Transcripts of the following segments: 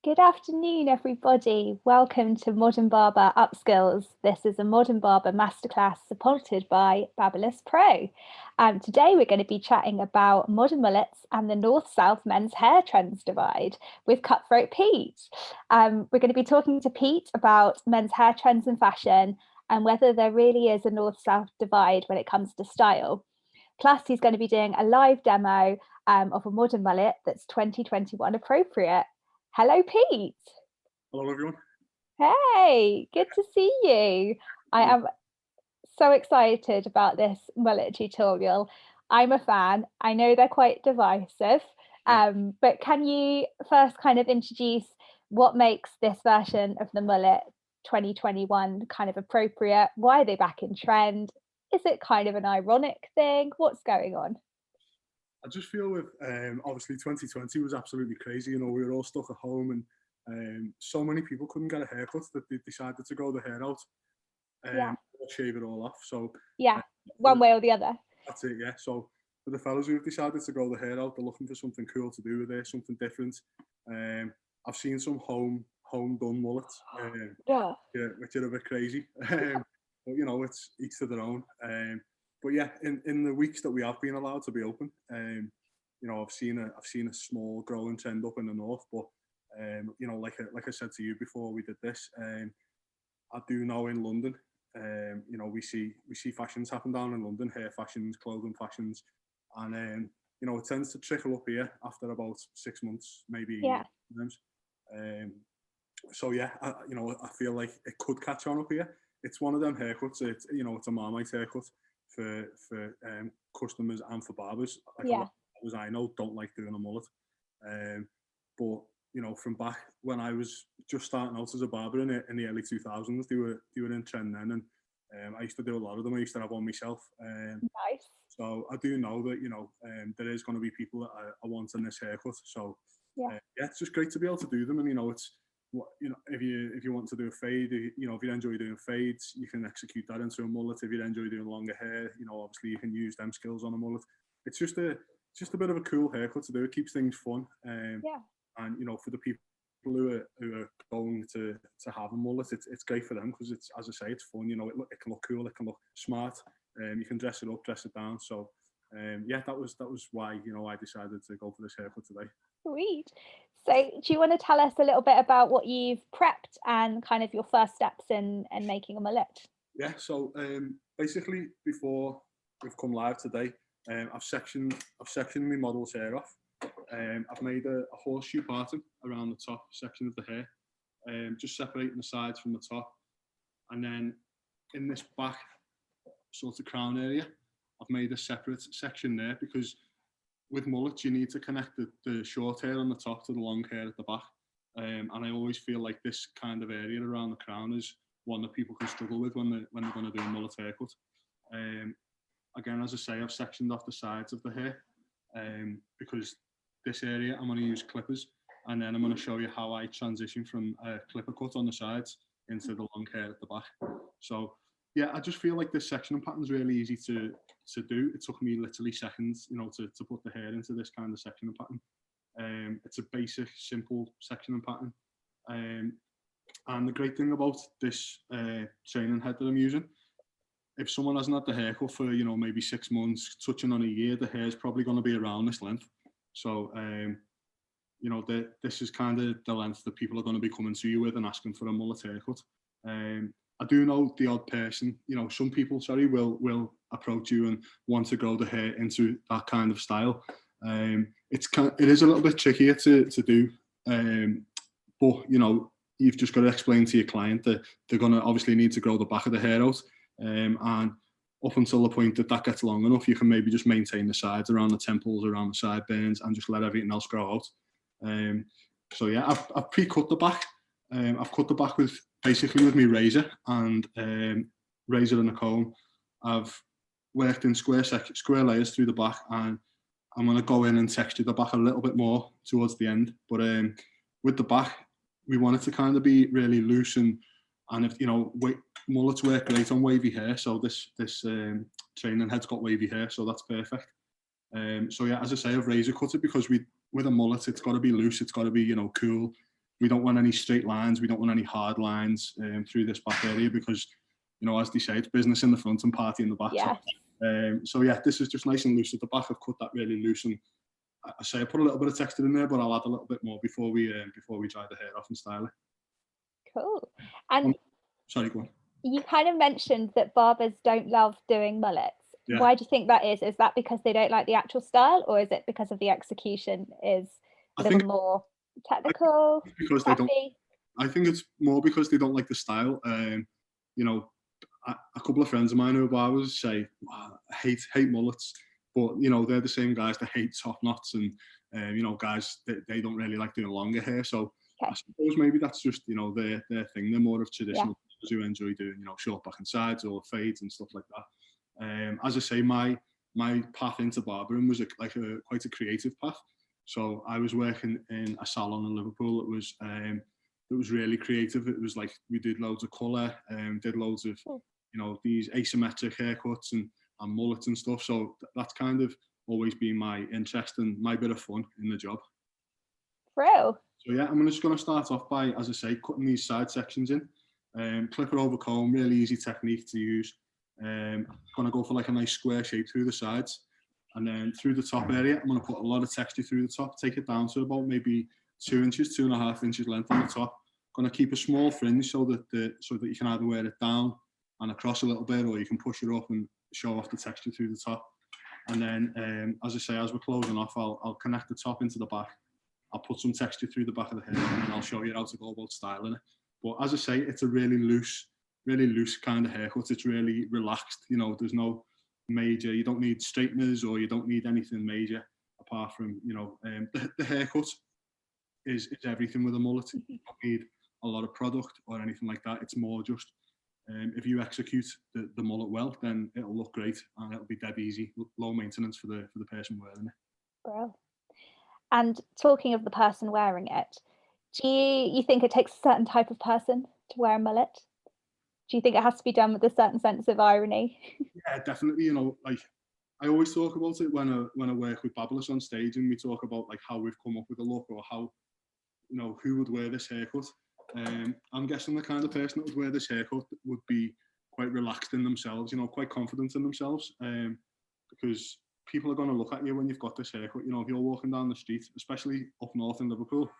Good afternoon, everybody. Welcome to Modern Barber Upskills. This is a Modern Barber Masterclass supported by Fabulous Pro. Today we're going to be chatting about modern mullets and the North-South men's hair trends divide with Cutthroat Pete. We're going to be talking to Pete about men's hair trends and fashion and whether there really is a North-South divide when it comes to style. Plus, he's going to be doing a live demo of a modern mullet that's 2021 appropriate. Hello, Pete. Hello, everyone. Hey, good to see you. I am so excited about this mullet tutorial. I'm a fan. I know they're quite divisive, but can you first kind of introduce what makes this version of the mullet 2021 kind of appropriate? Why are they back in trend? Is it kind of an ironic thing? What's going on? I just feel with obviously 2020 was absolutely crazy. You know, we were all stuck at home, and so many people couldn't get a haircut that they decided to grow the hair out, or shave it all off. So one way or the other. That's it. Yeah. So for the fellas who've decided to grow the hair out, they're looking for something cool to do with it, something different. I've seen some home done mullets, which are a bit crazy. But you know, it's each to their own. But yeah, in the weeks that we have been allowed to be open, you know, I've seen a small growing trend up in the north. But you know, like I said to you before we did this, I do know in London, you know, we see fashions happen down in London, hair fashions, clothing fashions, and you know, it tends to trickle up here after about 6 months, maybe a year sometimes. So yeah, you know, I feel like it could catch on up here. It's one of them haircuts. It's, you know, it's a Marmite haircut for customers and for barbers. Like a lot of barbers I know don't like doing a mullet. But you know, from back when I was just starting out as a barber in the early 2000s, they were in trend then, and I used to do a lot of them. I used to have one myself. Nice. So I do know that, you know, there is going to be people that are wanting this haircut. So yeah, it's just great to be able to do them. And you know, it's, you know, if you want to do a fade, you know, if you enjoy doing fades, you can execute that into a mullet. If you enjoy doing longer hair, you know, obviously you can use them skills on a mullet. It's just a bit of a cool haircut to do. It keeps things fun. And you know, for the people who are going to have a mullet, it's great for them because it's, as I say, it's fun. You know, it can look cool, it can look smart. You can dress it up, dress it down. So yeah, that was why, you know, I decided to go for this haircut today. Sweet. So do you want to tell us a little bit about what you've prepped and kind of your first steps in making a mullet? Yeah, so basically before we've come live today, I've sectioned my model's hair off. I've made a horseshoe parting around the top section of the hair, just separating the sides from the top. And then in this back sort of crown area, I've made a separate section there because with mullets, you need to connect the short hair on the top to the long hair at the back. And I always feel like this kind of area around the crown is one that people can struggle with when they're going to do a mullet haircut. Again, as I say, I've sectioned off the sides of the hair because this area I'm going to use clippers, and then I'm going to show you how I transition from a clipper cut on the sides into the long hair at the back. So yeah, I just feel like this sectioning pattern is really easy to do. It took me literally seconds, you know, to put the hair into this kind of sectioning pattern. It's a basic, simple sectioning pattern. And the great thing about this training head that I'm using, if someone hasn't had the haircut for, you know, maybe 6 months, touching on a year, the hair is probably going to be around this length. So, you know, this is kind of the length that people are going to be coming to you with and asking for a mullet haircut. I do know the odd person, you know, some people, will approach you and want to grow the hair into that kind of style. It is a little bit trickier to do, but you know, you've just got to explain to your client that they're going to obviously need to grow the back of the hair out, and up until the point that gets long enough, you can maybe just maintain the sides around the temples, around the sideburns, and just let everything else grow out. So yeah, I've pre-cut the back. I've cut the back with my razor and razor and a comb. I've worked in square layers through the back, and I'm going to go in and texture the back a little bit more towards the end. But with the back, we want it to kind of be really loose, and if you know, mullets work great on wavy hair. So this training head's got wavy hair, so that's perfect. So yeah, as I say, I've razor cut it because with a mullet, it's got to be loose. It's got to be, you know, cool. we don't want any straight lines, we don't want any hard lines through this back area because, you know, as they say, it's business in the front and party in the back. Yeah. So yeah, this is just nice and loose at the back. I've cut that really loose, and I say I put a little bit of texture in there, but I'll add a little bit more before we dry the hair off and style it. Cool. And sorry, go on. You kind of mentioned that barbers don't love doing mullets. Yeah. Why do you think that is? Is that because they don't like the actual style, or is it because of the execution is a little more technical? Because they don't. I think it's more because they don't like the style. You know, a couple of friends of mine who are barbers say, wow, I hate mullets, but you know, they're the same guys that hate top knots, and you know, guys they don't really like doing longer hair. So I suppose maybe that's just, you know, their thing. They're more of traditional who enjoy doing, you know, short back and sides or fades and stuff like that. As I say, my path into barbering was quite a creative path. So I was working in a salon in Liverpool. It was really creative. It was like we did loads of colour, did loads of, you know, these asymmetric haircuts and mullets and stuff. So that's kind of always been my interest and my bit of fun in the job. Real. So yeah, I'm just going to start off by, as I say, cutting these side sections in. Clipper over comb, really easy technique to use. Going to go for like a nice square shape through the sides, and then through the top area, I'm going to put a lot of texture through the top, take it down to about maybe 2 inches, 2.5 inches length on the top. Going to keep a small fringe so that you can either wear it down and across a little bit, or you can push it up and show off the texture through the top. And then, as I say, as we're closing off, I'll connect the top into the back. I'll put some texture through the back of the hair, and then I'll show you how to go about styling it. But as I say, it's a really loose kind of haircut. It's really relaxed. You know, there's no major, you don't need straighteners or you don't need anything major apart from, you know, the haircut is everything with a mullet. You don't need a lot of product or anything like that. It's more just, if you execute the mullet well, then it'll look great and it'll be dead easy, low maintenance for the person wearing it. Bro. And talking of the person wearing it, do you think it takes a certain type of person to wear a mullet? Do you think it has to be done with a certain sense of irony? Yeah, definitely. You know, like I always talk about it when I work with Babyless on stage, and we talk about like how we've come up with a look or how, you know, who would wear this haircut. I'm guessing the kind of person that would wear this haircut would be quite relaxed in themselves, you know, quite confident in themselves, because people are going to look at you when you've got this haircut. You know, if you're walking down the street, especially up north in Liverpool,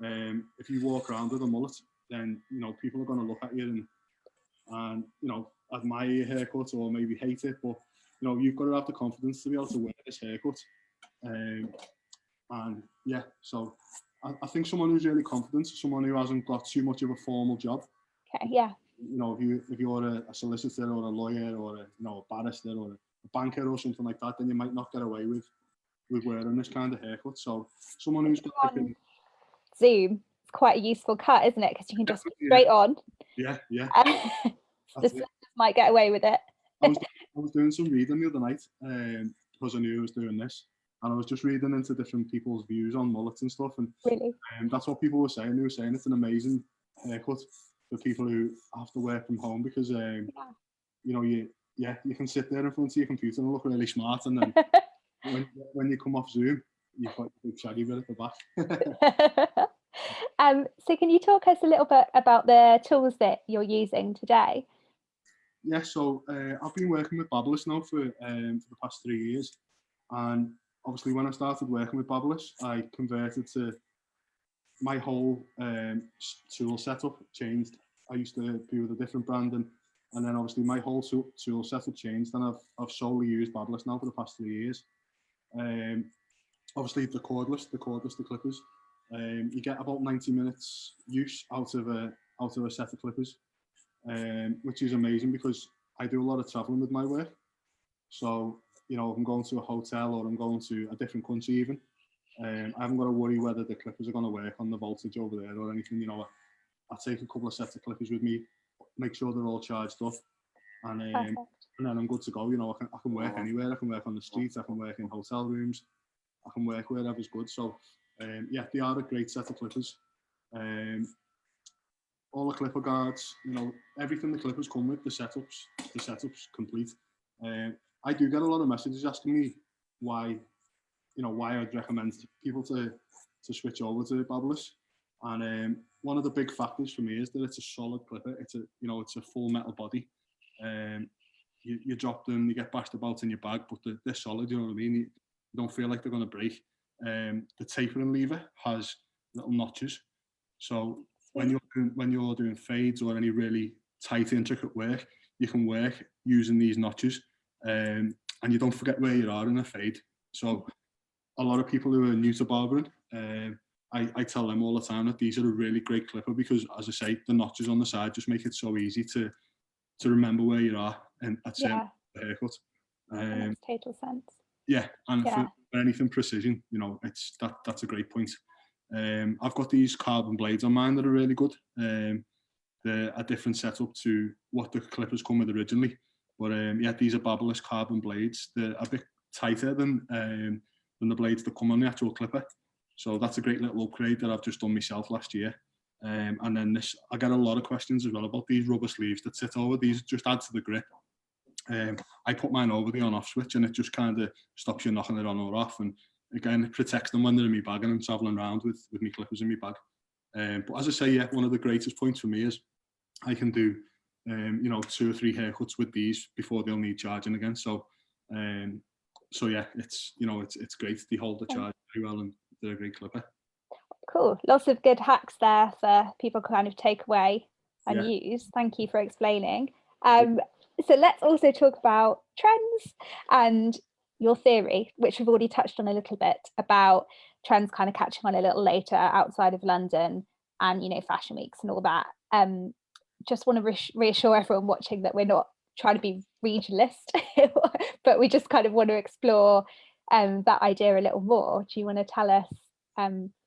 if you walk around with a mullet, then, you know, people are going to look at you and you know, admire your haircut or maybe hate it. But, you know, you've got to have the confidence to be able to wear this haircut. And yeah, so I think someone who's really confident, someone who hasn't got too much of a formal job. Okay, yeah. You know, if you're a solicitor or a lawyer or a barrister or a banker or something like that, then you might not get away with wearing this kind of haircut. So someone who's got like Zoom, it's quite a useful cut, isn't it? Because you can just be straight on. Yeah. The sisters might get away with it. I was doing some reading the other night because I knew I was doing this, and I was just reading into different people's views on mullets and stuff, and really, that's what people were saying. They were saying it's an amazing haircut for people who have to work from home because you know, you can sit there in front of your computer and look really smart, and then when you come off Zoom, you've got a big shaggy bit at the back. So can you talk us a little bit about the tools that you're using today? Yeah, so I've been working with Babyless now for the past 3 years, and obviously when I started working with Babyless, I converted to my whole tool setup changed. I used to be with a different brand, and then obviously my whole tool setup changed, and I've solely used Babyless now for the past 3 years. Obviously the cordless, the clippers. You get about 90 minutes use out of a set of clippers, which is amazing because I do a lot of traveling with my work. So, you know, if I'm going to a hotel or I'm going to a different country even, I haven't got to worry whether the clippers are going to work on the voltage over there or anything. You know, I take a couple of sets of clippers with me, make sure they're all charged up, and then I'm good to go. You know, I can work anywhere. I can work on the street. I can work in hotel rooms. I can work wherever's good. So, yeah, they are a great set of clippers. All the clipper guards, you know, everything the clippers come with, the setup's complete. I do get a lot of messages asking me why I'd recommend people to switch over to Babyless. And one of the big factors for me is that it's a solid clipper. It's a full metal body. You drop them, you get bashed about in your bag, but they're solid. You know what I mean? You don't feel like they're going to break. The tapering lever has little notches, so when you're doing fades or any really tight, intricate work, you can work using these notches, and you don't forget where you are in a fade. So a lot of people who are new to barbering, I tell them all the time that these are a really great clipper because, as I say, the notches on the side just make it so easy to remember where you are and at certain haircut. That makes total sense. Yeah, and for anything precision, that's a great point. I've got these carbon blades on mine that are really good. They're a different setup to what the clippers come with originally. But these are barberless carbon blades. They're a bit tighter than the blades that come on the actual clipper. So that's a great little upgrade that I've just done myself last year. And then I get a lot of questions as well about these rubber sleeves that sit over. These just add to the grip. I put mine over the on-off switch and it just kind of stops you knocking it on or off. And again, it protects them when they're in my bag and I'm traveling around with my clippers in my bag. But as I say, one of the greatest points for me is I can do, 2 or 3 haircuts with these before they'll need charging again. So it's great. They hold the charge very well and they're a great clipper. Cool. Lots of good hacks there for people to kind of take away and use. Thank you for explaining. So let's also talk about trends and your theory, which we've already touched on a little bit, about trends kind of catching on a little later outside of London and, fashion weeks and all that. Just want to reassure everyone watching that we're not trying to be regionalist, but we just kind of want to explore that idea a little more. Do you want to tell us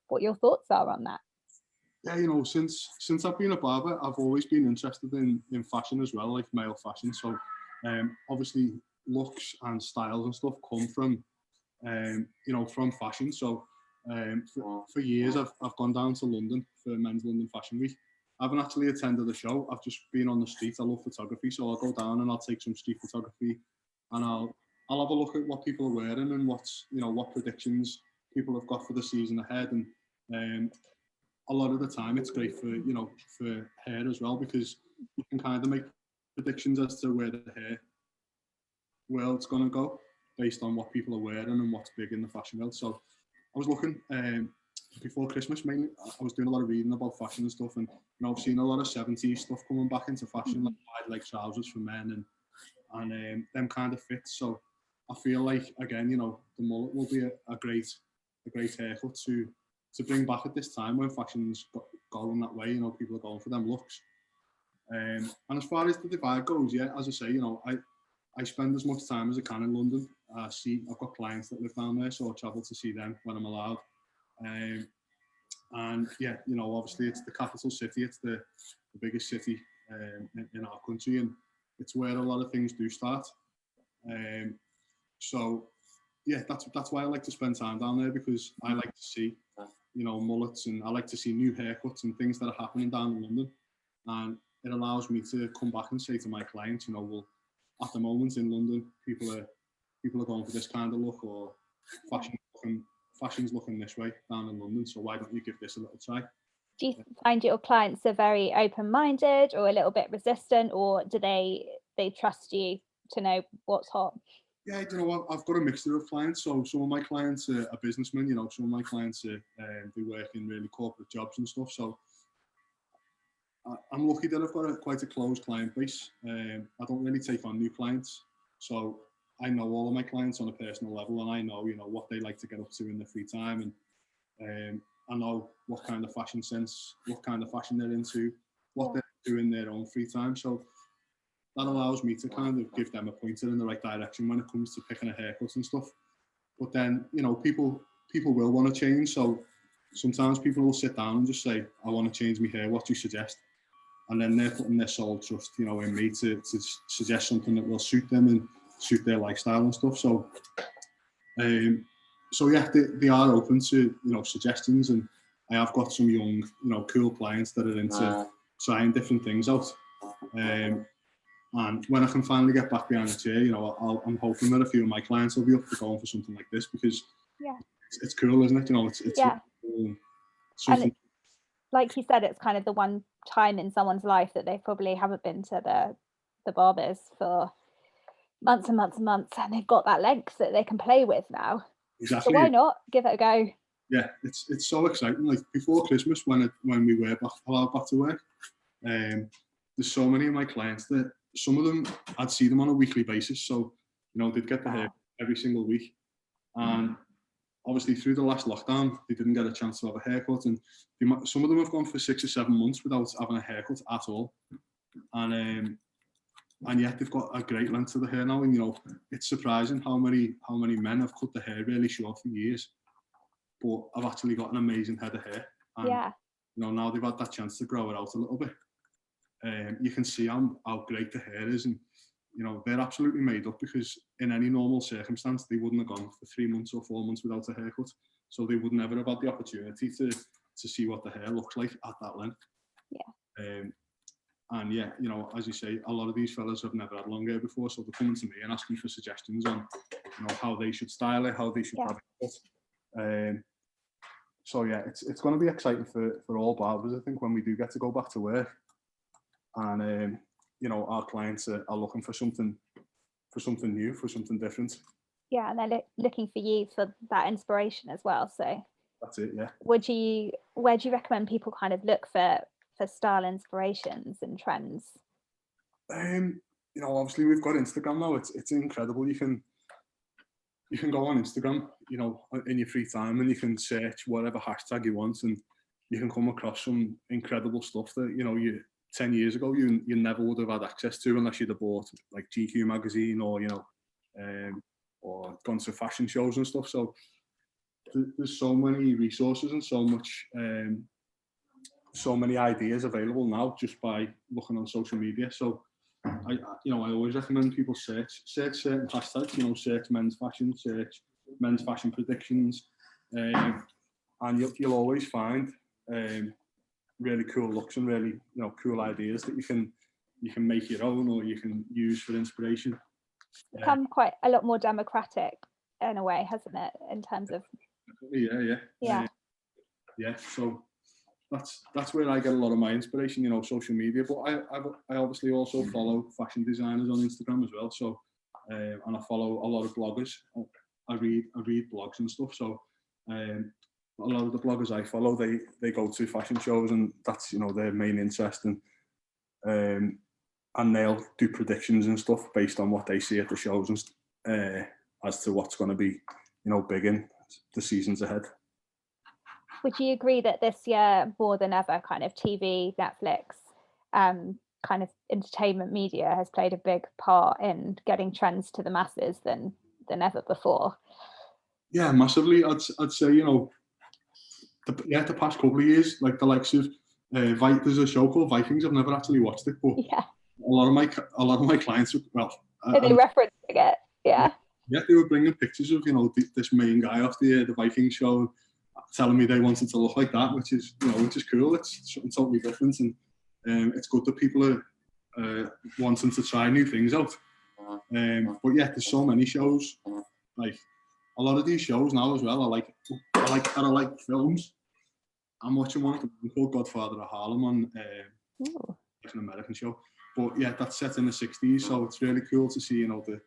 what your thoughts are on that? Yeah, since I've been a barber, I've always been interested in fashion as well, like male fashion. So obviously looks and styles and stuff come from from fashion. So for years I've gone down to London for Men's London Fashion Week. I haven't actually attended the show. I've just been on the street. I love photography, so I'll go down and I'll take some street photography, and I'll have a look at what people are wearing and what predictions people have got for the season ahead. And a lot of the time, it's great for hair as well, because you can kind of make predictions as to where the hair world's going to go based on what people are wearing and what's big in the fashion world. So I was looking before Christmas mainly. I was doing a lot of reading about fashion and stuff, and I've seen a lot of 70s stuff coming back into fashion, like wide leg trousers for men and them kind of fits. So I feel like, again, the mullet will be a great haircut to bring back at this time when fashion's going that way. People are going for them looks. And as far as the divide goes, as I say, I spend as much time as I can in London. I've got clients that live down there, so I travel to see them when I'm allowed. And obviously it's the capital city. It's the biggest city in our country, and it's where a lot of things do start. That's why I like to spend time down there, because I like to see mullets, and I like to see new haircuts and things that are happening down in London. And it allows me to come back and say to my clients, well, at the moment in London, people are going for this kind of look, or fashion's looking this way down in London, so why don't you give this a little try? Do you find your clients are very open-minded or a little bit resistant, or do they trust you to know what's hot? Yeah, I've got a mixture of clients. So some of my clients are businessmen, some of my clients they work in really corporate jobs and stuff. So I'm lucky that I've got quite a closed client base. I don't really take on new clients. So I know all of my clients on a personal level, and I know, what they like to get up to in their free time. And I know what kind of fashion sense, what kind of fashion they're into, what they do in their own free time. So that allows me to kind of give them a pointer in the right direction when it comes to picking a haircut and stuff. But then, people will want to change. So sometimes people will sit down and just say, I want to change my hair, what do you suggest? And then they're putting their sole trust, in me to suggest something that will suit them and suit their lifestyle and stuff. So, they are open to, suggestions. And I have got some young, cool clients that are into trying different things out. And when I can finally get back behind the chair, I'm hoping that a few of my clients will be up for going for something like this, because it's cool, isn't it? It's something. like you said, it's kind of the one time in someone's life that they probably haven't been to the barbers for months and months and months, and they've got that length that they can play with now. So Exactly. why not give it a go? Yeah, it's so exciting. Like before Christmas, when we were allowed back to work, there's so many of my clients that some of them I'd see them on a weekly basis. So they'd get the hair every single week, and obviously through the last lockdown, they didn't get a chance to have a haircut, and some of them have gone for 6 or 7 months without having a haircut at all, and yet they've got a great length to the hair now. And it's surprising how many men have cut the hair really short for years, but I've actually got an amazing head of hair. And Yeah. now they've had that chance to grow it out a little bit. You can see how great the hair is, and they're absolutely made up, because in any normal circumstance they wouldn't have gone for 3 months or 4 months without a haircut, so they would never have had the opportunity to see what the hair looked like at that length. Yeah. And yeah, as you say, a lot of these fellas have never had long hair before, so they're coming to me and asking for suggestions on how they should style it, how they should have it cut. So yeah, it's going to be exciting for all barbers, I think, when we do get to go back to work, and our clients are looking for something new, for something different. Yeah, and they're looking for you for that inspiration as well. So that's it. Yeah. Where do you recommend people kind of look for style inspirations and trends? Obviously we've got Instagram now. It's incredible. You can go on Instagram, in your free time, and you can search whatever hashtag you want, and you can come across some incredible stuff that you 10 years ago you never would have had access to unless you'd have bought like GQ magazine or or gone to fashion shows and stuff. So there's so many resources and so many ideas available now just by looking on social media. So I always recommend people search certain hashtags, search men's fashion, search men's fashion predictions, and you'll always find really cool looks and really cool ideas that you can make your own, or you can use for inspiration. Become quite a lot more democratic in a way, hasn't it, in terms of yeah. So that's where I get a lot of my inspiration, social media. But I obviously also follow fashion designers on Instagram as well. So and I follow a lot of bloggers. I read blogs and stuff. So a lot of the bloggers I follow, they go to fashion shows, and that's their main interest, and they'll do predictions and stuff based on what they see at the shows, and as to what's going to be big in the seasons ahead. Would you agree that this year, more than ever, kind of TV, Netflix, kind of entertainment media has played a big part in getting trends to the masses than ever before? Yeah, massively. I'd say the past couple of years, like the likes of there's a show called Vikings. I've never actually watched it, but yeah, a lot of my clients, are they referencing it? Yeah, they were bringing pictures of this main guy off the Vikings show, telling me they wanted to look like that, which is cool. It's something totally different, and it's good that people are wanting to try new things out. But yeah, there's so many shows. Like a lot of these shows now as well are like films. I'm watching one called Godfather of Harlem on an American show, but yeah, that's set in the 60s, so it's really cool to see the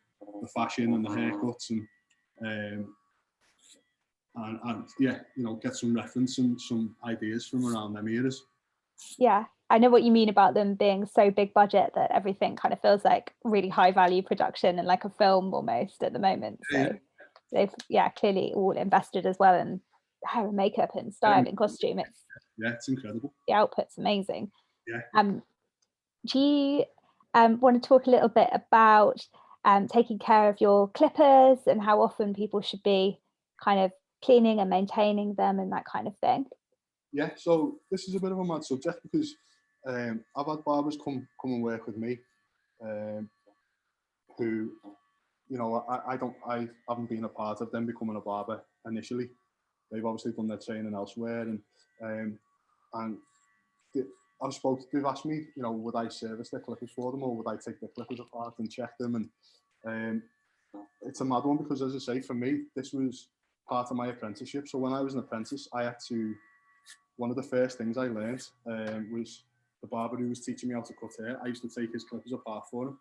fashion and the haircuts, and yeah, get some reference and some ideas from around them eras. Yeah, I know what you mean about them being so big budget that everything kind of feels like really high value production and like a film almost at the moment. So they've clearly all invested as well in hair and makeup and style and costume. It's incredible. The output's amazing. Yeah. Do you want to talk a little bit about taking care of your clippers and how often people should be kind of cleaning and maintaining them and that kind of thing? Yeah, so this is a bit of a mad subject, because I've had barbers come and work with me who, I haven't been a part of them becoming a barber initially. They've obviously done their training elsewhere, and they've asked me, would I service their clippers for them, or would I take their clippers apart and check them? And it's a mad one, because, as I say, for me, this was part of my apprenticeship. So when I was an apprentice, I had to one of the first things I learned was the barber who was teaching me how to cut hair. I used to take his clippers apart for him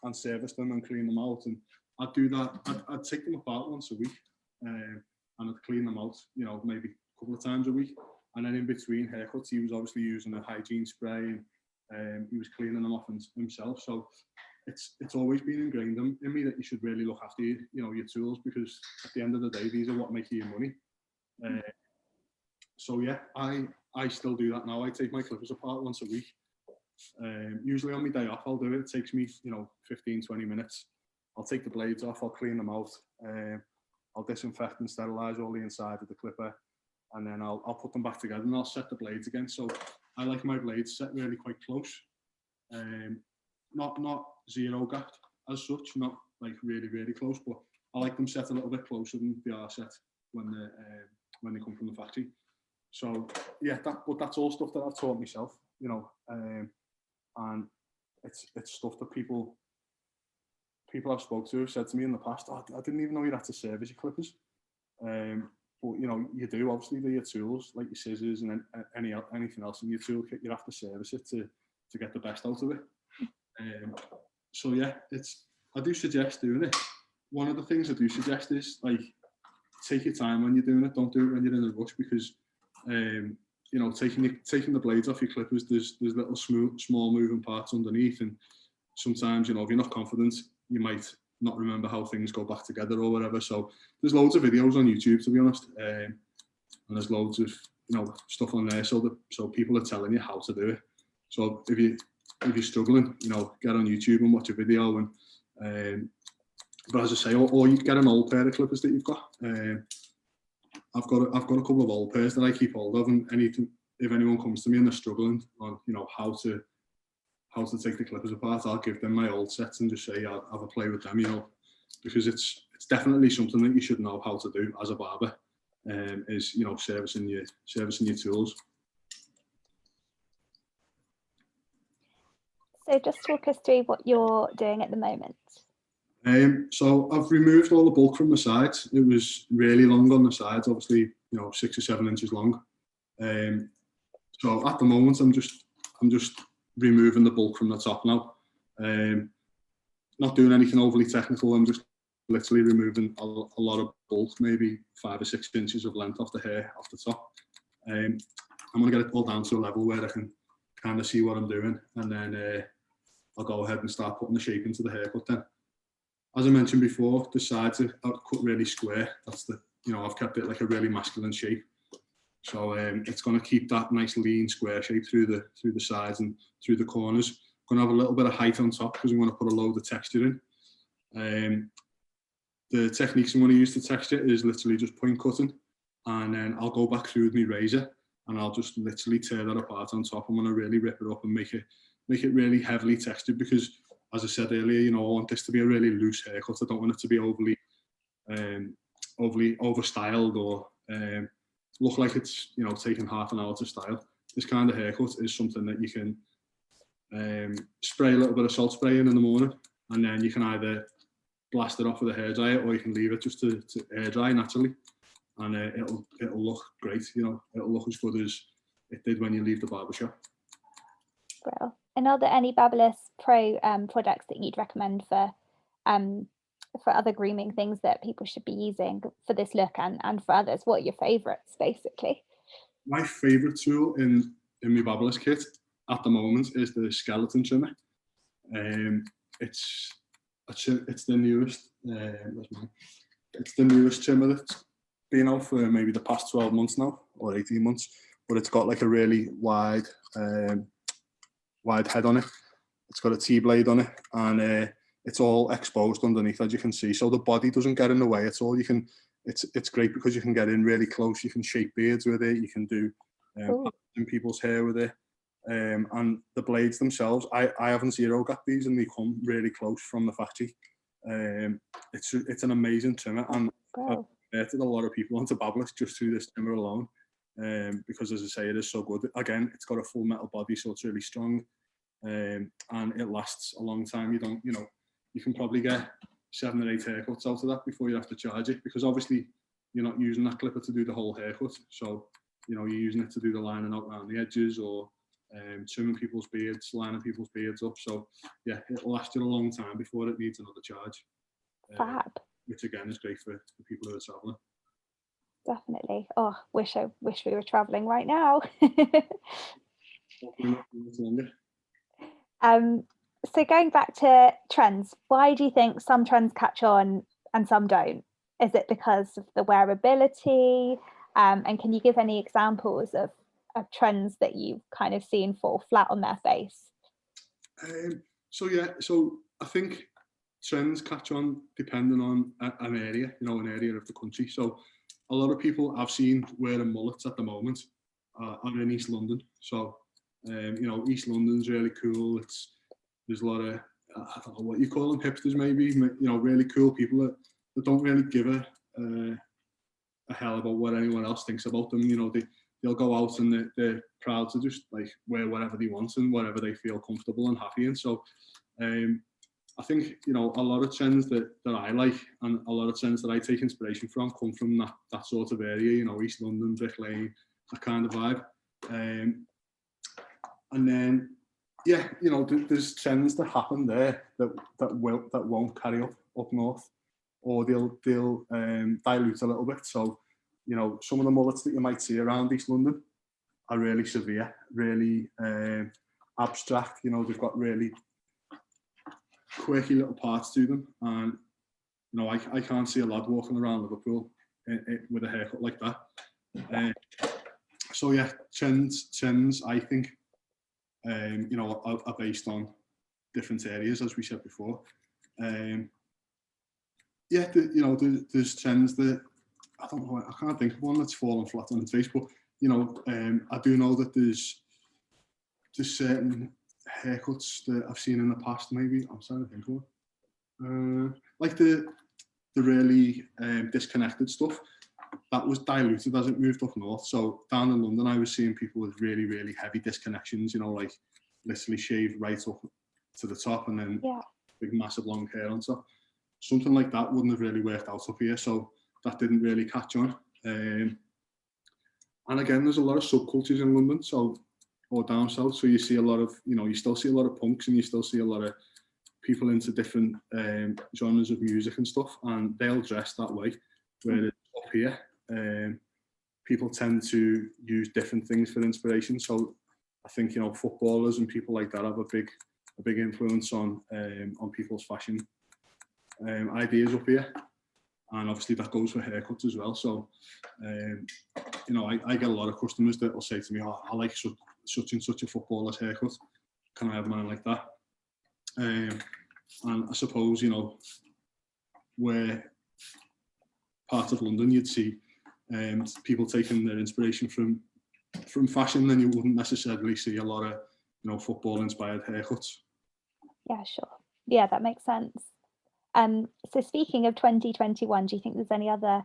and service them and clean them out. And I'd do that. I'd take them apart once a week and I'd clean them out, you know, maybe a couple of times a week. And then in between haircuts, he was obviously using a hygiene spray and he was cleaning them off himself. So it's always been ingrained in me that you should really look after your tools, because at the end of the day, these are what make you your money. So yeah, I still do that now. I take my clippers apart once a week. Usually on my day off, I'll do it. It takes me, 15, 20 minutes. I'll take the blades off, I'll clean them out. I'll disinfect and sterilize all the inside of the clipper, and then I'll put them back together and I'll set the blades again. So I like my blades set really quite close. Not zero gap as such, not like really, really close, but I like them set a little bit closer than they are set when they come from the factory. So yeah, but that's all stuff that I've taught myself, and it's stuff that people I've spoke to have said to me in the past, oh, I didn't even know you had to service your clippers. But you do. Obviously, they're your tools, like your scissors and anything else in your toolkit. You have to service it to get the best out of it. So yeah, I do suggest doing it. One of the things I do suggest is like take your time when you're doing it. Don't do it when you're in a rush, because taking the blades off your clippers, there's little small moving parts underneath, and sometimes if you're not confident, you might not remember how things go back together or whatever. So there's loads of videos on YouTube, to be honest, and there's loads of stuff on there so people are telling you how to do it. So if you're struggling, get on YouTube and watch a video. And but as I say, or you get an old pair of clippers that you've got. I've got a couple of old pairs that I keep hold of, and if anyone comes to me and they're struggling on how to take the clippers apart, I'll give them my old sets and just say I'll have a play with them, because it's definitely something that you should know how to do as a barber, is servicing your tools. So just talk us through what you're doing at the moment. So I've removed all the bulk from the sides. It was really long on the sides, obviously, 6 or 7 inches long. So at the moment, I'm just removing the bulk from the top now. Not doing anything overly technical. I'm just literally removing a lot of bulk, maybe 5 or 6 inches of length off the hair off the top. I'm going to get it all down to a level where I can kind of see what I'm doing, and then I'll go ahead and start putting the shape into the haircut then. As I mentioned before, the sides are cut really square. That's I've kept it like a really masculine shape. So it's going to keep that nice lean square shape through the sides and through the corners. I'm going to have a little bit of height on top because I'm going to put a load of texture in. The techniques I'm going to use to texture is literally just point cutting, and then I'll go back through with my razor and I'll just literally tear that apart on top. I'm going to really rip it up and make it really heavily textured, because as I said earlier, I want this to be a really loose haircut. I don't want it to be overly overstyled or look like it's taking half an hour to style. This kind of haircut is something that you can spray a little bit of salt spray in the morning, and then you can either blast it off with a hairdryer, or you can leave it just to air dry naturally, and it'll look great. It'll look as good as it did when you leave the barbershop. Well, and are there any Babyliss Pro products that you'd recommend for other grooming things that people should be using for this look and for others? What are your favourites, basically? My favourite tool in my Babyliss kit at the moment is the skeleton trimmer. It's the newest. It's the newest trimmer that's been out for maybe the past 12 months now, or 18 months. But it's got like a really wide head on it. It's got a T-blade on it, and it's all exposed underneath, as you can see. So the body doesn't get in the way at all. It's great because you can get in really close. You can shape beards with it. You can do in people's hair with it. And the blades themselves, I haven't zero gap these, and they come really close from the factory. It's an amazing trimmer, and I've converted a lot of people onto Babyliss just through this trimmer alone. Because as I say, it is so good. Again, it's got a full metal body, so it's really strong, and it lasts a long time. You can probably get 7 or 8 haircuts out of that before you have to charge it, because obviously you're not using that clipper to do the whole haircut. So you know, you're using it to do the lining out around the edges, or trimming people's beards, lining people's beards up. So yeah, it'll last you a long time before it needs another charge. Fab. Which again is great for people who are traveling. Definitely. Oh, wish we were traveling right now. So going back to trends, why do you think some trends catch on and some don't? Is it because of the wearability? And can you give any examples of trends that you've kind of seen fall flat on their face? So I think trends catch on depending on an area, you know, an area of the country. So a lot of people I've seen wearing mullets at the moment are in East London. So you know, East London's really cool. There's a lot of, I don't know what you call them, hipsters maybe, you know, really cool people that don't really give a hell about what anyone else thinks about them. You know, they'll go out and they're proud to just like wear whatever they want and whatever they feel comfortable and happy in. So I think, you know, a lot of trends that I like and a lot of trends that I take inspiration from come from that sort of area, you know, East London, Brick Lane, that kind of vibe. And then, yeah, you know, there's trends that happen there that won't carry up north, or they'll dilute a little bit. So, you know, some of the mullets that you might see around East London are really severe, really abstract. You know, they've got really quirky little parts to them, and you know, I can't see a lad walking around Liverpool with a haircut like that. So yeah, trends I think you know, are based on different areas, as we said before. Yeah, you know, there's trends that I don't know, I can't think of one that's fallen flat on its face, but you know, I do know that there's certain haircuts that I've seen in the past. Maybe I'm trying to think of one. Like the really disconnected stuff that was diluted as it moved up north. So down in London, I was seeing people with really, really heavy disconnections. You know, like literally shaved right up to the top, and then big, massive, long hair on top. Something like that wouldn't have really worked out up here, so that didn't really catch on. And again, there's a lot of subcultures in London, so, or down south, so you see a lot of, you know, you still see a lot of punks, and you still see a lot of people into different genres of music and stuff, and they'll dress that way. Whereas up here, people tend to use different things for inspiration. So I think, you know, footballers and people like that have a big influence on people's fashion ideas up here, and obviously that goes for haircuts as well. So you know, I get a lot of customers that will say to me, "Oh, I like such and such a footballer's haircut. Can I have mine like that?" And I suppose, you know, where part of London you'd see people taking their inspiration from fashion, then you wouldn't necessarily see a lot of, you know, football inspired haircuts. Yeah, sure. Yeah, that makes sense. So speaking of 2021, do you think there's any other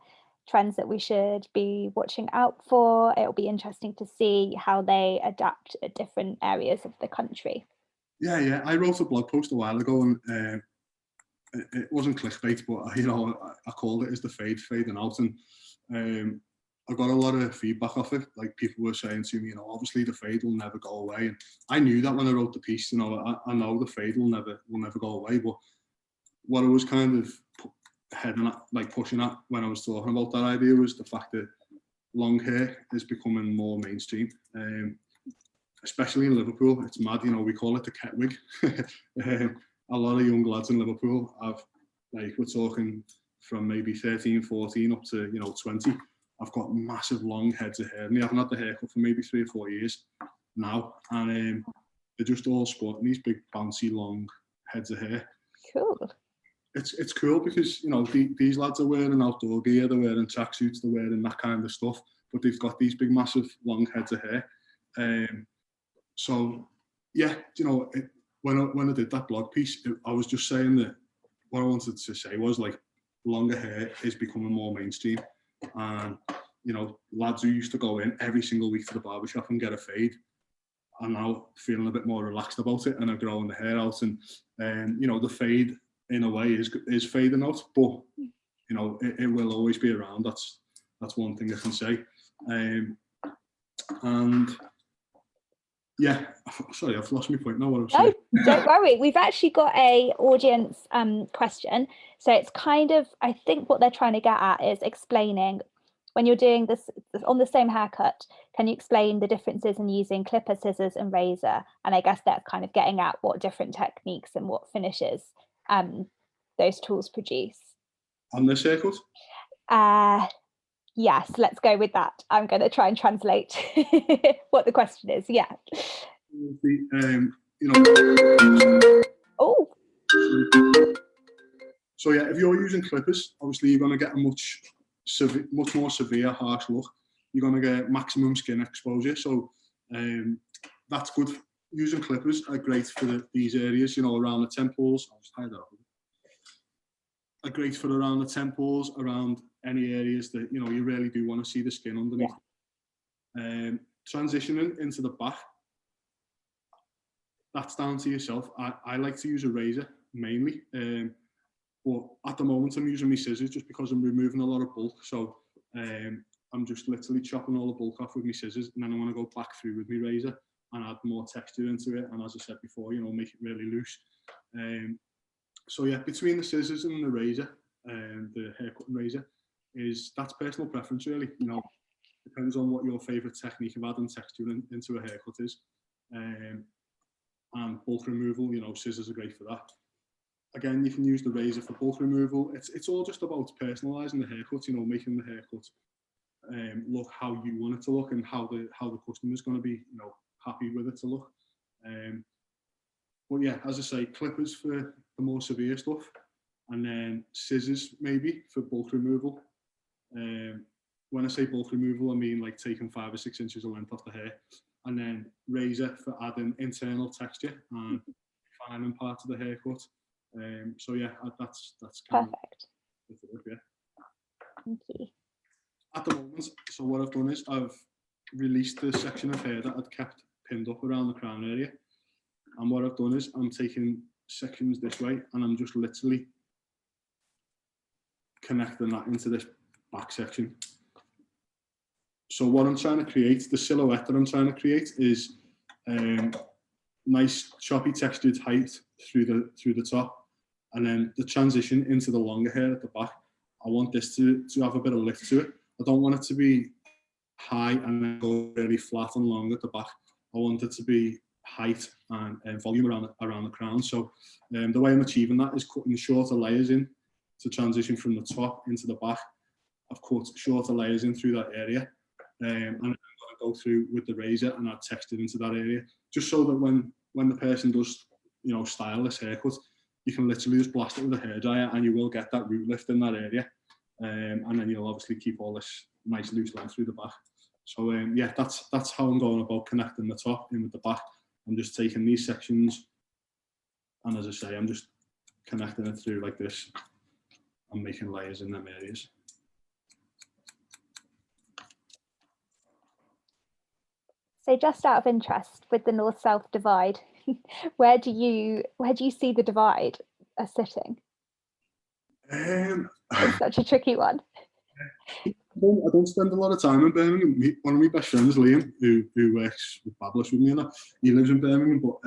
trends that we should be watching out for? It'll be interesting to see how they adapt at different areas of the country. Yeah. I wrote a blog post a while ago, and it wasn't clickbait, but you know, I called it as the fading out, and I got a lot of feedback off it. Like people were saying to me, you know, obviously the fade will never go away, and I knew that when I wrote the piece. You know, I know the fade will never go away, but what I was kind of heading at, like pushing at when I was talking about that idea, was the fact that long hair is becoming more mainstream, especially in Liverpool. It's mad, you know, we call it the ket wig. A lot of young lads in Liverpool have, like, we're talking from maybe 13, 14 up to, you know, 20. I've got massive long heads of hair, and they haven't had the haircut for maybe 3 or 4 years now, and they're just all sporting these big bouncy long heads of hair. Cool. It's cool because, you know, these lads are wearing outdoor gear, they're wearing tracksuits, they're wearing that kind of stuff, but they've got these big massive long heads of hair. So yeah, you know, when I did that blog piece, I was just saying that what I wanted to say was, like, longer hair is becoming more mainstream, and you know, lads who used to go in every single week to the barbershop and get a fade are now feeling a bit more relaxed about it and are growing the hair out, and you know, the fade in a way is fading out, but you know, it will always be around. That's one thing I can say. And yeah, sorry, I've lost my point now. What I'm saying. No, don't worry. We've actually got a audience question. So it's kind of, I think what they're trying to get at is explaining when you're doing this on the same haircut, can you explain the differences in using clipper, scissors and razor? And I guess that's kind of getting at what different techniques and what finishes those tools produce. On this haircut? Yes, let's go with that. I'm going to try and translate what the question is. Yeah. Oh. So yeah, if you're using clippers, obviously you're going to get a much more severe, harsh look. You're going to get maximum skin exposure. So that's good. Using clippers are great for these areas, you know, around the temples. I'll just hide that up. Are great for around the temples, around any areas that, you know, you really do want to see the skin underneath. Yeah. Transitioning into the back, that's down to yourself. I like to use a razor mainly, but at the moment I'm using my scissors just because I'm removing a lot of bulk. So I'm just literally chopping all the bulk off with my scissors, and then I want to go back through with my razor and add more texture into it. And as I said before, you know, make it really loose. So yeah, between the scissors and the razor, the haircutting razor, that's personal preference really. You know, depends on what your favourite technique of adding texture into a haircut is. And bulk removal, you know, scissors are great for that. Again, you can use the razor for bulk removal. It's all just about personalising the haircut, you know, making the haircut look how you want it to look and how the customer's going to be, you know, happy with it to look. But yeah, as I say, clippers for the more severe stuff, and then scissors maybe for bulk removal. When I say bulk removal, I mean like taking 5 or 6 inches of length off the hair, and then razor for adding internal texture and refining parts of the haircut. So yeah, that's kind perfect. Of yeah. Thank you. At the moment, so what I've done is I've released the section of hair that I'd kept pinned up around the crown area. And what I've done is I'm taking sections this way and I'm just literally connecting that into this back section. So what I'm trying to create, the silhouette that I'm trying to create is nice choppy textured height through the top, and then the transition into the longer hair at the back. I want this to have a bit of lift to it. I don't want it to be high and then go really flat and long at the back. I want it to be height and volume around the crown. So the way I'm achieving that is cutting shorter layers in to transition from the top into the back. I've cut shorter layers in through that area, and I'm going to go through with the razor and add texture into that area, just so that when the person does, you know, style this haircut, you can literally just blast it with a hairdryer and you will get that root lift in that area, and then you'll obviously keep all this nice loose length through the back. So yeah, that's how I'm going about connecting the top in with the back. I'm just taking these sections, and as I say, I'm just connecting it through like this and making layers in them areas. So just out of interest, with the north-south divide, where do you see the divide sitting? It's such a tricky one. I don't spend a lot of time in Birmingham. One of my best friends, Liam, who works with Babyless with me, and he lives in Birmingham, but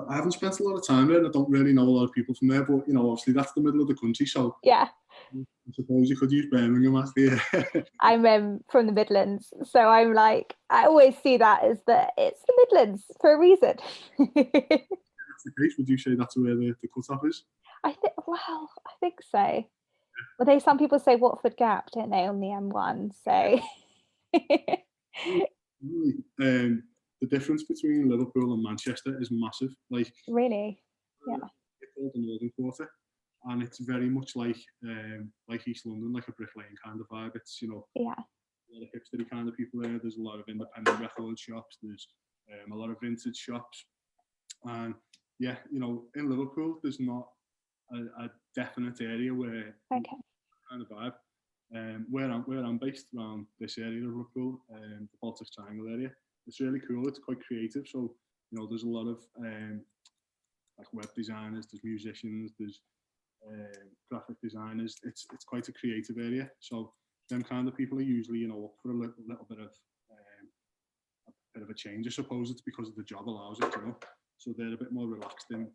I haven't spent a lot of time there, and I don't really know a lot of people from there. But you know, obviously that's the middle of the country, so yeah. I suppose you could use Birmingham as the. I'm from the Midlands, so I'm like, I always see that as it's the Midlands for a reason. That's the case. Would you say that's where the cut-off is? I think so. Well, some people say Watford Gap, don't they, on the M1? So. The difference between Liverpool and Manchester is massive. Like really, yeah. It's called the Northern Quarter, and it's very much like East London, like a Brick Lane kind of vibe. It's, you know, yeah, a lot of hipstery kind of people there. There's a lot of independent record shops. There's a lot of vintage shops, and yeah, you know, in Liverpool, there's not a definite area where kind of vibe. Where I'm based around this area of Liverpool, the Baltic Triangle area, it's really cool. It's quite creative. So, you know, there's a lot of like web designers, there's musicians, there's graphic designers. It's quite a creative area. So them kind of people are usually, you know, up for a little bit of bit of a change. I suppose it's because the job allows it, you know. So they're a bit more relaxed in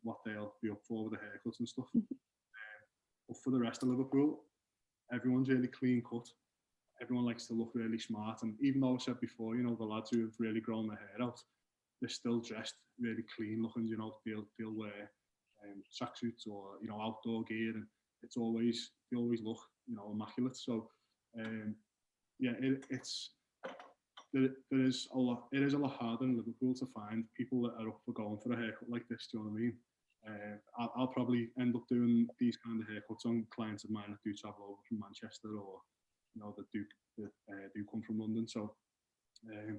what they'll be up for with the haircuts and stuff. But for the rest of Liverpool, everyone's really clean cut. Everyone likes to look really smart. And even though I said before, you know, the lads who have really grown their hair out, they're still dressed really clean looking, you know. They'll wear tracksuits or, you know, outdoor gear, and they always look, you know, immaculate. So yeah, it is a lot harder in Liverpool to find people that are up for going for a haircut like this. Do you know what I mean? I'll probably end up doing these kind of haircuts on clients of mine that do travel over from Manchester, or, you know, that do come from London. So a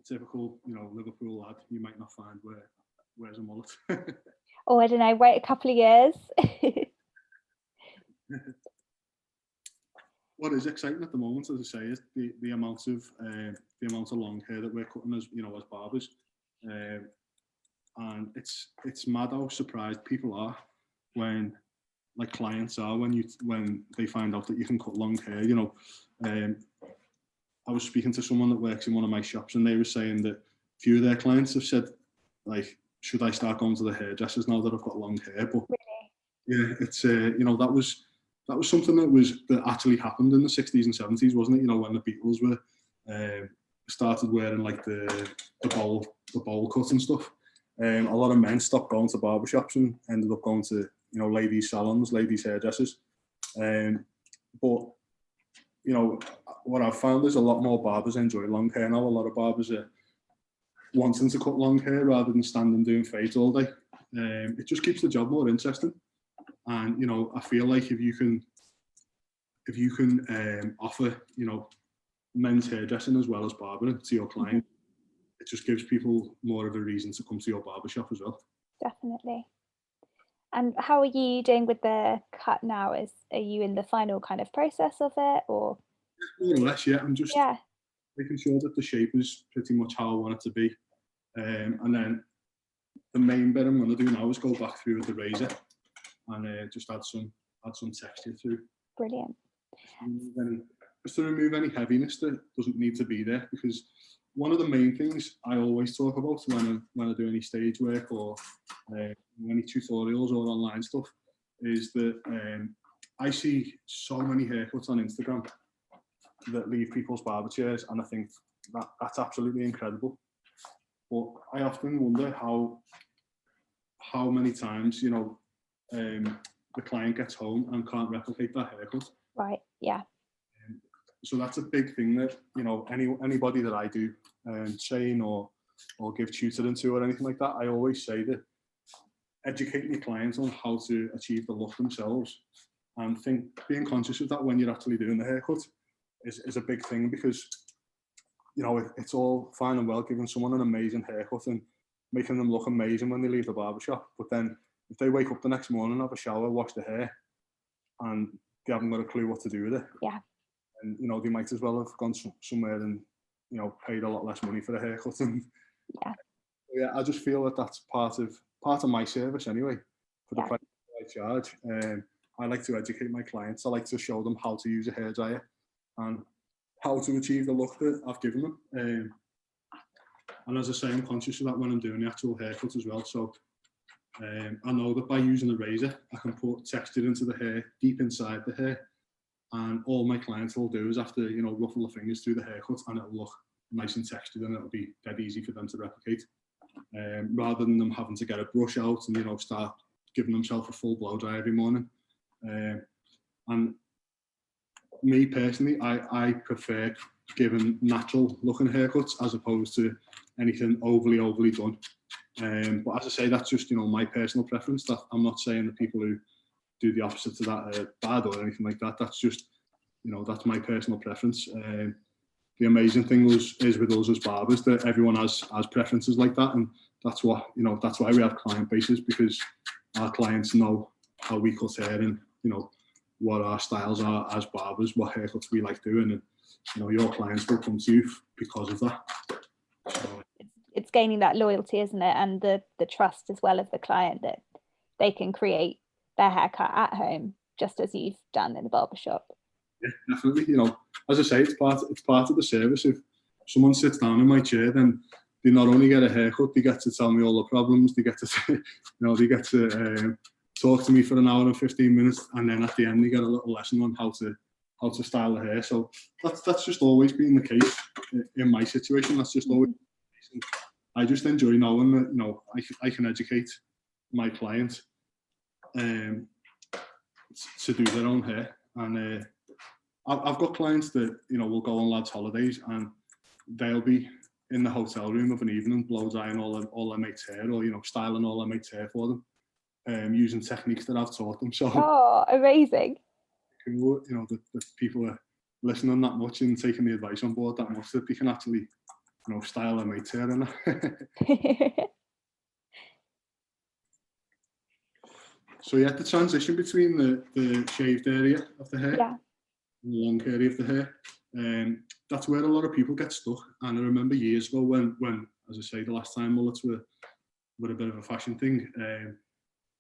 typical, you know, Liverpool lad, you might not find wears a mullet. Oh, I don't know, wait a couple of years. What is exciting at the moment, as I say, is the amount of long hair that we're cutting as, you know, as barbers, and it's mad how surprised people are when, like, clients are when they find out that you can cut long hair. You know, I was speaking to someone that works in one of my shops, and they were saying that a few of their clients have said, like, should I start going to the hairdressers now that I've got long hair? But Really? yeah, it's you know, that was something that actually happened in the 60s and 70s, wasn't it? You know, when the Beatles were started wearing like the bowl cut and stuff. A lot of men stopped going to barbershops and ended up going to, you know, ladies' salons, ladies' hairdressers. But, you know, what I've found is a lot more barbers enjoy long hair now. A lot of barbers are wanting to cut long hair rather than standing doing fades all day. It just keeps the job more interesting. And, you know, I feel like if you can offer, you know, men's hairdressing as well as barbering to your client, it just gives people more of a reason to come to your barbershop as well. Definitely. And how are you doing with the cut now? Are you in the final kind of process of it, or? More or less, yeah. I'm just Yeah. making sure that the shape is pretty much how I want it to be. And then the main bit I'm going to do now is go back through with the razor and just add some texture through. Brilliant. Just to remove any heaviness that doesn't need to be there, because one of the main things I always talk about when I do any stage work or any tutorials or online stuff is that I see so many haircuts on Instagram that leave people's barber chairs, and I think that's absolutely incredible. But I often wonder how many times, you know, the client gets home and can't replicate that haircut. Right. Yeah. So that's a big thing that, you know, anybody that I do train or give tutoring to or anything like that, I always say that educating your clients on how to achieve the look themselves, and being conscious of that when you're actually doing the haircut is a big thing, because, you know, it's all fine and well giving someone an amazing haircut and making them look amazing when they leave the barbershop, but then if they wake up the next morning, have a shower, wash their hair, and they haven't got a clue what to do with it. Yeah. And, you know, they might as well have gone somewhere and, you know, paid a lot less money for a haircut. And yeah, I just feel that that's part of my service anyway, for the price I charge. I like to educate my clients. I like to show them how to use a hairdryer and how to achieve the look that I've given them. And as I say, I'm conscious of that when I'm doing the actual haircut as well. So I know that by using a razor, I can put texture into the hair, deep inside the hair. And all my clients will do is have to, you know, ruffle the fingers through the haircut, and it'll look nice and textured, and it'll be dead easy for them to replicate. Rather than them having to get a brush out and, you know, start giving themselves a full blow dry every morning. And me personally, I prefer giving natural looking haircuts as opposed to anything overly done. But as I say, that's just, you know, my personal preference. That I'm not saying that people who do the opposite to that are bad or anything like that. That's just, you know, that's my personal preference. The amazing thing is with us as barbers that everyone has preferences like that, and that's what, you know, that's why we have client bases, because our clients know how we cut hair and, you know, what our styles are as barbers, what haircuts we like doing, and, you know, your clients will come to you because of that. So, it's gaining that loyalty, isn't it, and the trust as well of the client that they can create their haircut at home just as you've done in the barbershop. Yeah, definitely. You know, as I say, it's part of the service. If someone sits down in my chair, then they not only get a haircut, they get to tell me all the problems, they get to, they get to talk to me for an hour and 15 minutes, and then at the end they get a little lesson on how to style the hair. So that's just always been the case in my situation. That's just always been the case. I just enjoy knowing that I can educate my client to do their own hair. And I've got clients that will go on lads' holidays and they'll be in the hotel room of an evening, blow drying all their mates' hair, or styling all their mates' hair for them, using techniques that I've taught them. So amazing. The people are listening that much and taking the advice on board that much that they can actually style their mates' hair. And so yeah, the transition between the shaved area of the hair and the long area of the hair, that's where a lot of people get stuck. And I remember years ago when as I say, the last time mullets were a bit of a fashion thing,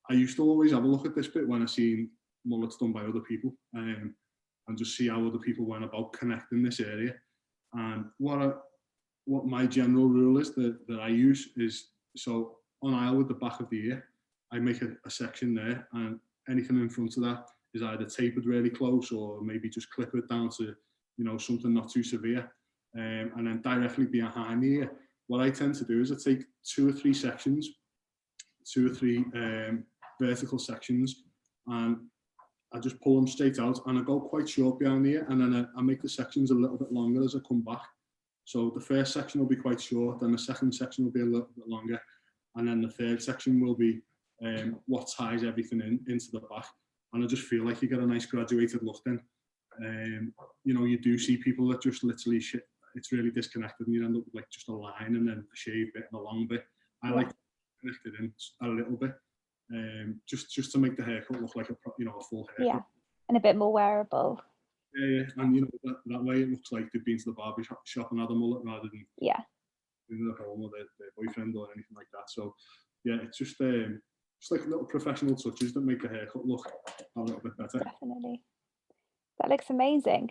I used to always have a look at this bit when I seen mullets done by other people, and just see how other people went about connecting this area. And what my general rule is that I use is, so on aisle with the back of the ear, I make a section there, and anything in front of that is either tapered really close or maybe just clip it down to something not too severe. And then directly behind the ear, what I tend to do is I take two or three vertical sections, and I just pull them straight out, and I go quite short behind the ear, and then I make the sections a little bit longer as I come back. So the first section will be quite short, then the second section will be a little bit longer, and then the third section will be what ties everything into the back. And I just feel like you get a nice graduated look then. You do see people that just literally it's really disconnected, and you end up with like just a line and then a shaved bit and a long bit. I like to connect it in a little bit, just to make the haircut look like a full haircut. Yeah, and a bit more wearable. Yeah, and that way it looks like they've been to the barber shop and had a mullet rather than doing it at home with their boyfriend or anything like that. So yeah, it's just like little professional touches that make a haircut look a little bit better. Definitely. That looks amazing.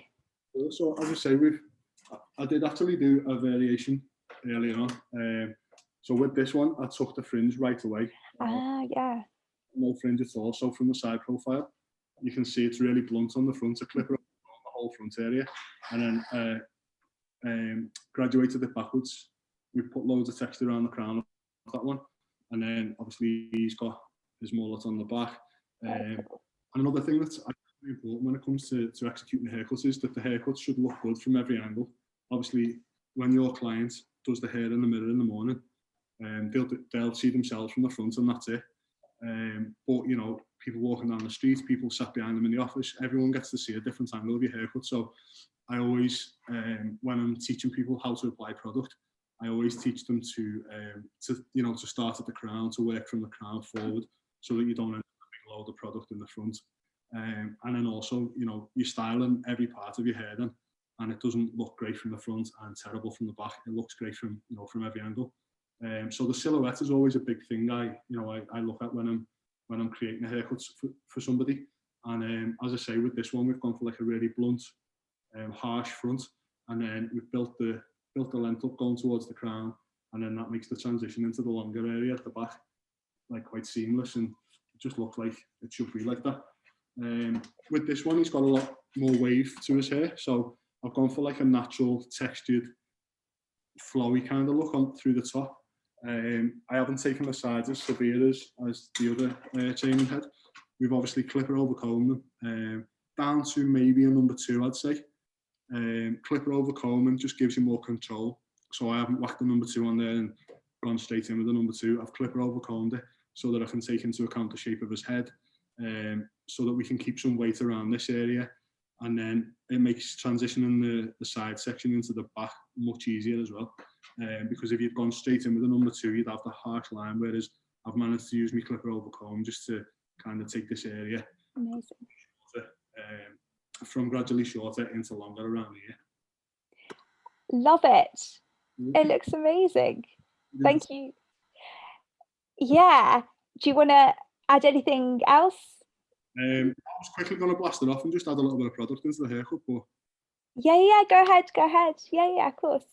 So as I say, I did actually do a variation earlier on. So with this one, I took the fringe right away. Yeah. No fringe at all. So from the side profile, you can see it's really blunt on the front. A clipper on the whole front area, and then graduated it backwards. We put loads of texture around the crown of that one, and then obviously he's got his mullet on the back. And another thing that's really important when it comes to executing haircuts is that the haircuts should look good from every angle. Obviously, when your client does the hair in the mirror in the morning, they'll see themselves from the front, and that's it. But people walking down the street, people sat behind them in the office, everyone gets to see a different angle of your haircut. So I always, when I'm teaching people how to apply product, I always teach them to start at the crown, to work from the crown forward, so that you don't end up with a big load of product in the front. And then also, you're styling every part of your hair then, and it doesn't look great from the front and terrible from the back. It looks great from every angle. So the silhouette is always a big thing I look at when I'm creating a haircut for somebody. And as I say, with this one, we've gone for like a really blunt, harsh front, and then we've built the length up going towards the crown, and then that makes the transition into the longer area at the back like quite seamless, and it just looks like it should be like that. With this one, he's got a lot more wave to his hair, so I've gone for like a natural textured, flowy kind of look on through the top. I haven't taken the sides as severe as the other chaining head. We've obviously clipper over combed them down to maybe a number 2, I'd say. Clipper over combing just gives you more control. So I haven't whacked the number 2 on there and gone straight in with the number 2. I've clipper over combed it so that I can take into account the shape of his head, so that we can keep some weight around this area. And then it makes transitioning the side section into the back much easier as well. Because if you'd gone straight in with the number 2, you'd have the harsh line, whereas I've managed to use my clipper over comb just to kind of take this area shorter, from gradually shorter into longer around here. Love it. It looks amazing. Thank you. Yeah. Do you want to add anything else? I was quickly going to blast it off and just add a little bit of product into the haircut, but Yeah, go ahead. Yeah, of course.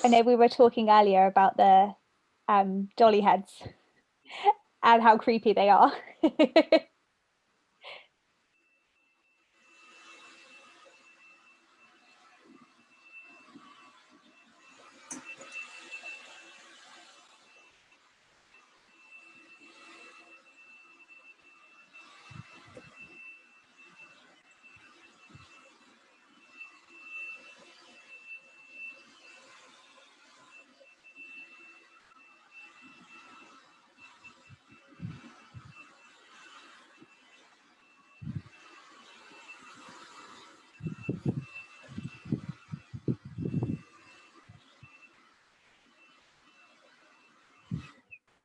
I know we were talking earlier about the dolly heads and how creepy they are.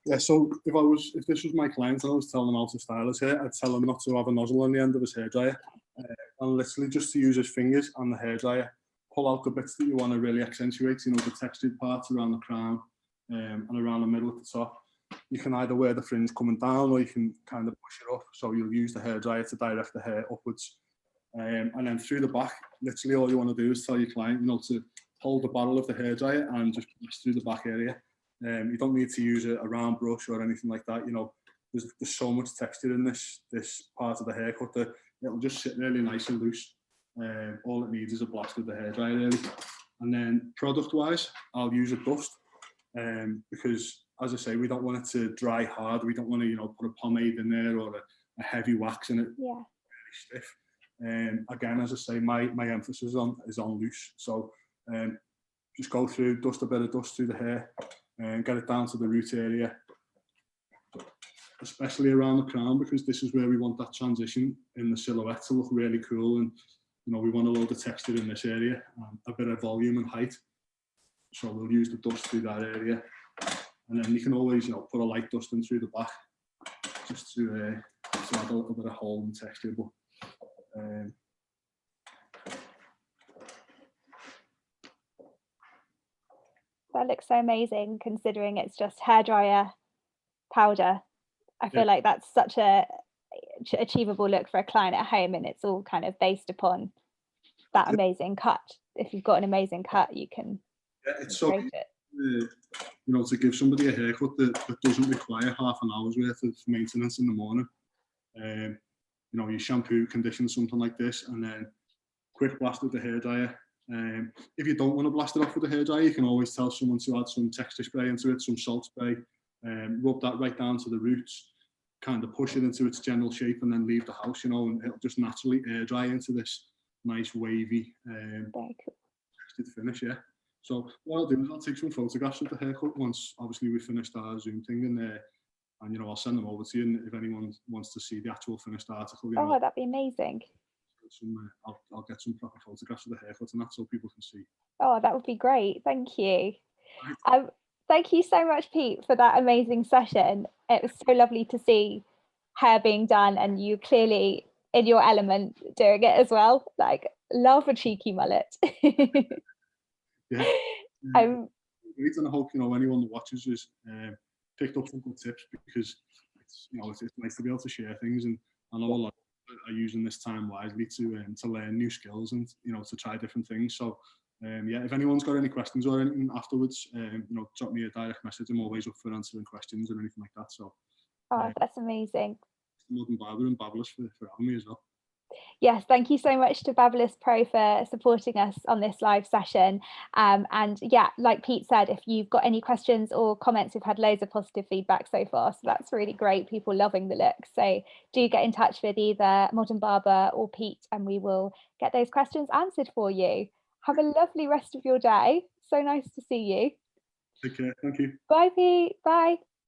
Yeah, so if this was my client and I was telling him how to style his hair, I'd tell him not to have a nozzle on the end of his hairdryer, and literally just to use his fingers and the hairdryer, pull out the bits that you want to really accentuate, you know, the textured parts around the crown and around the middle at the top. You can either wear the fringe coming down or you can kind of push it up, so you'll use the hairdryer to direct the hair upwards. And then through the back, literally all you want to do is tell your client, you know, to hold the barrel of the hairdryer and just pass through the back area. You don't need to use a round brush or anything like that. You know, there's so much texture in this part of the haircut that it'll just sit really nice and loose. All it needs is a blast of the hairdryer, really. And then product-wise, I'll use a dust because, as I say, we don't want it to dry hard. We don't want to, you know, put a pomade in there or a heavy wax in it. Yeah. Really stiff. Again, as I say, my emphasis is on loose. So just go through, dust a bit of dust through the hair and get it down to the root area, especially around the crown, because this is where we want that transition in the silhouette to look really cool. And, you know, we want a load of texture in this area, a bit of volume and height. So we'll use the dust through that area. And then you can always, you know, put a light dusting through the back just to add a little bit of hold and texture. But that looks so amazing considering it's just hairdryer powder. I feel like that's such a achievable look for a client at home, and it's all kind of based upon that amazing cut. If you've got an amazing cut, you can it's so easy, you know, to give somebody a haircut that doesn't require half an hour's worth of maintenance in the morning. You know, you shampoo, condition, something like this, and then quick blast with the hairdryer. If you don't want to blast it off with the hairdryer, you can always tell someone to add some texture spray into it, some salt spray, rub that right down to the roots, kind of push it into its general shape, and then leave the house, you know, and it'll just naturally air dry into this nice wavy textured finish. Yeah. So what I'll do is I'll take some photographs of the haircut once, obviously, we've finished our Zoom thing, and you know, I'll send them over to you. And if anyone wants to see the actual finished article, you know, that'd be amazing. I'll get some proper photographs of the haircut and that, so people can see. Oh, that would be great. Thank you. Thank you so much, Pete, for that amazing session. It was so lovely to see hair being done, and you clearly in your element doing it as well. Like, love a cheeky mullet. Yeah. And I hope, you know, anyone that watches has picked up some good tips, because it's, you know, it's nice to be able to share things, and I know a lot are using this time wisely to learn new skills and, you know, to try different things. So yeah, if anyone's got any questions or anything afterwards, you know, drop me a direct message. I'm always up for answering questions or anything like that. So that's amazing. Modern Barber and Babulous for having me as well. Yes, thank you so much to Babulous Pro for supporting us on this live session. And yeah, like Pete said, if you've got any questions or comments, we've had loads of positive feedback so far. So that's really great. People loving the look. So do get in touch with either Modern Barber or Pete, and we will get those questions answered for you. Have a lovely rest of your day. So nice to see you. Take care. Thank you. Bye, Pete. Bye.